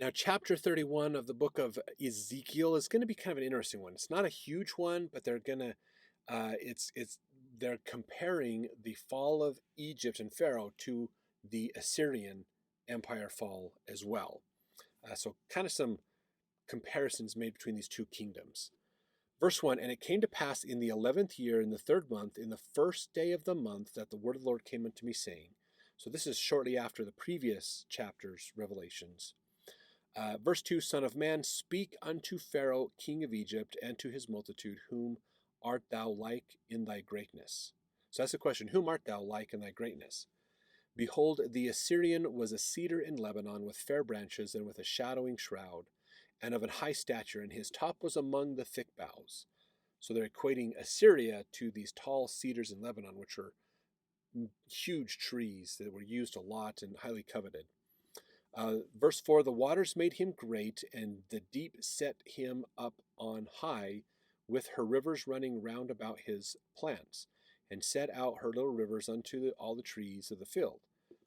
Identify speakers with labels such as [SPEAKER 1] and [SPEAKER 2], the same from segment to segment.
[SPEAKER 1] Now, chapter 31 of the book of Ezekiel is going to be kind of an interesting one. It's not a huge one, but they're comparing the fall of Egypt and Pharaoh to the Assyrian Empire fall as well. So, kind of some comparisons made between these two kingdoms. Verse 1, and it came to pass in the 11th year, in the 3rd month, in the 1st day of the month, that the word of the Lord came unto me, saying, so this is shortly after the previous chapter's revelations. Verse 2, Son of man, speak unto Pharaoh, king of Egypt, and to his multitude, whom art thou like in thy greatness? So that's the question, whom art thou like in thy greatness? Behold, the Assyrian was a cedar in Lebanon with fair branches and with a shadowing shroud, and of an high stature, and his top was among the thick boughs. So they're equating Assyria to these tall cedars in Lebanon, which are huge trees that were used a lot and highly coveted. Verse 4, the waters made him great, and the deep set him up on high, with her rivers running round about his plants, and set out her little rivers unto all the trees of the field.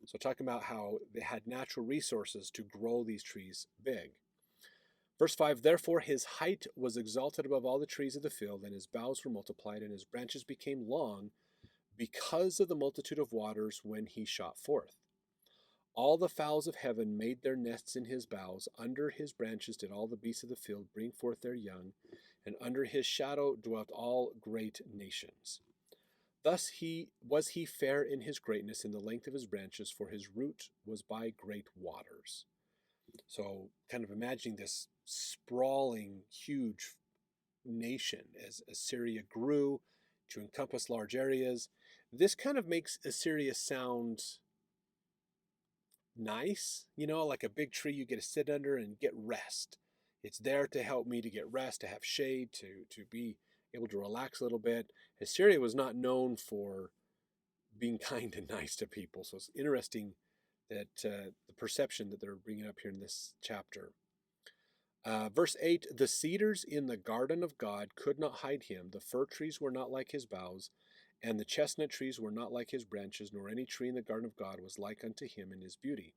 [SPEAKER 1] So talking about how they had natural resources to grow these trees big. Verse 5, therefore his height was exalted above all the trees of the field, and his boughs were multiplied, and his branches became long, because of the multitude of waters when he shot forth. All the fowls of heaven made their nests in his boughs. Under his branches did all the beasts of the field bring forth their young, and under his shadow dwelt all great nations. Thus was he fair in his greatness, in the length of his branches, for his root was by great waters. So kind of imagining this sprawling, huge nation as Assyria grew to encompass large areas. This kind of makes Assyria sound nice, like a big tree you get to sit under and get rest. It's there to help me to get rest, to have shade, to be able to relax a little bit. Assyria was not known for being kind and nice to people, so it's interesting that the perception that they're bringing up here in this chapter. Verse 8, the cedars in the garden of God could not hide him. The fir trees were not like his boughs, and the chestnut trees were not like his branches, nor any tree in the garden of God was like unto him in his beauty.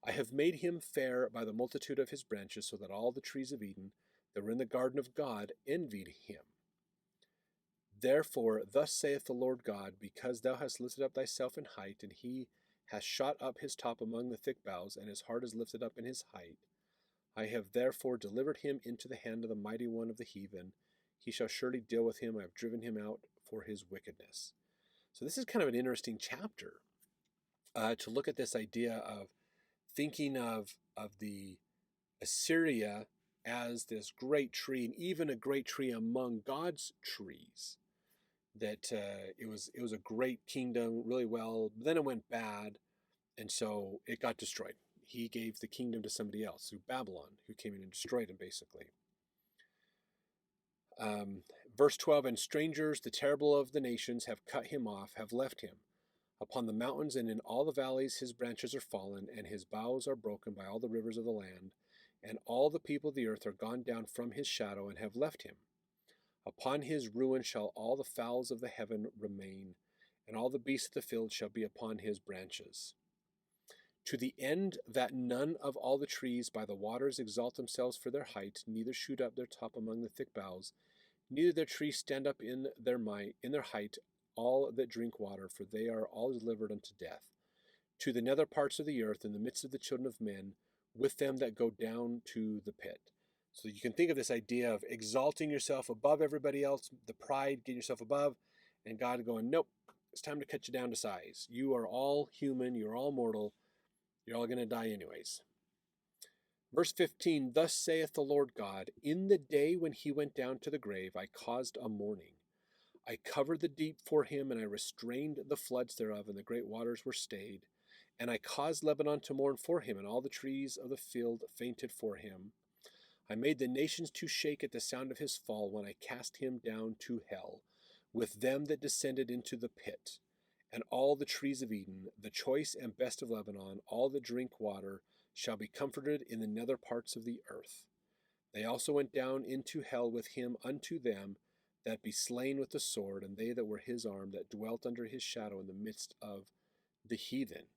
[SPEAKER 1] I have made him fair by the multitude of his branches, so that all the trees of Eden that were in the garden of God envied him. Therefore, thus saith the Lord God, because thou hast lifted up thyself in height, and he has shot up his top among the thick boughs, and his heart is lifted up in his height, I have therefore delivered him into the hand of the mighty one of the heathen. He shall surely deal with him. I have driven him out for his wickedness. So this is kind of an interesting chapter to look at this idea of thinking of the Assyria as this great tree, and even a great tree among God's trees. That it was a great kingdom, really well. But then it went bad, and so it got destroyed. He gave the kingdom to somebody else, through Babylon, who came in and destroyed him, basically. Verse 12, and strangers, the terrible of the nations, have cut him off, have left him. Upon the mountains and in all the valleys his branches are fallen, and his boughs are broken by all the rivers of the land. And all the people of the earth are gone down from his shadow, and have left him. Upon his ruin shall all the fowls of the heaven remain, and all the beasts of the field shall be upon his branches. To the end that none of all the trees by the waters exalt themselves for their height, neither shoot up their top among the thick boughs, neither their trees stand up in their height, all that drink water, for they are all delivered unto death. To the nether parts of the earth, in the midst of the children of men, with them that go down to the pit. So you can think of this idea of exalting yourself above everybody else, the pride, getting yourself above, and God going, nope, it's time to cut you down to size. You are all human, you're all mortal, you're all going to die anyways. Verse 15, thus saith the Lord God, in the day when he went down to the grave, I caused a mourning. I covered the deep for him, and I restrained the floods thereof, and the great waters were stayed. And I caused Lebanon to mourn for him, and all the trees of the field fainted for him. I made the nations to shake at the sound of his fall, when I cast him down to hell, with them that descended into the pit. And all the trees of Eden, the choice and best of Lebanon, all that drink water, shall be comforted in the nether parts of the earth. They also went down into hell with him unto them that be slain with the sword, and they that were his arm, that dwelt under his shadow in the midst of the heathen.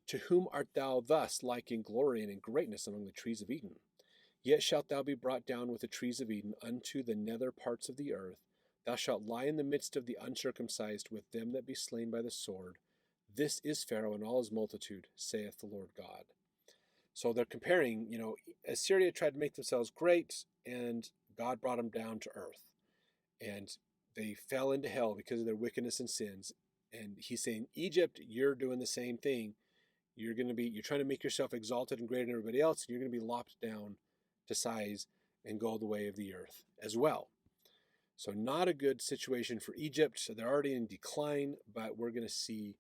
[SPEAKER 1] To whom art thou thus like in glory and in greatness among the trees of Eden? Yet shalt thou be brought down with the trees of Eden unto the nether parts of the earth. Thou shalt lie in the midst of the uncircumcised with them that be slain by the sword. This is Pharaoh and all his multitude, saith the Lord God. So they're comparing, Assyria tried to make themselves great, and God brought them down to earth. And they fell into hell because of their wickedness and sins. And he's saying, Egypt, you're doing the same thing. You're trying to make yourself exalted and greater than everybody else, and you're going to be lopped down to size and go the way of the earth as well. So not a good situation for Egypt. So they're already in decline, but we're going to see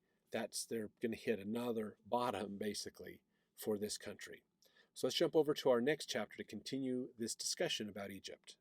[SPEAKER 1] they're going to hit another bottom basically for this country. So let's jump over to our next chapter to continue this discussion about Egypt.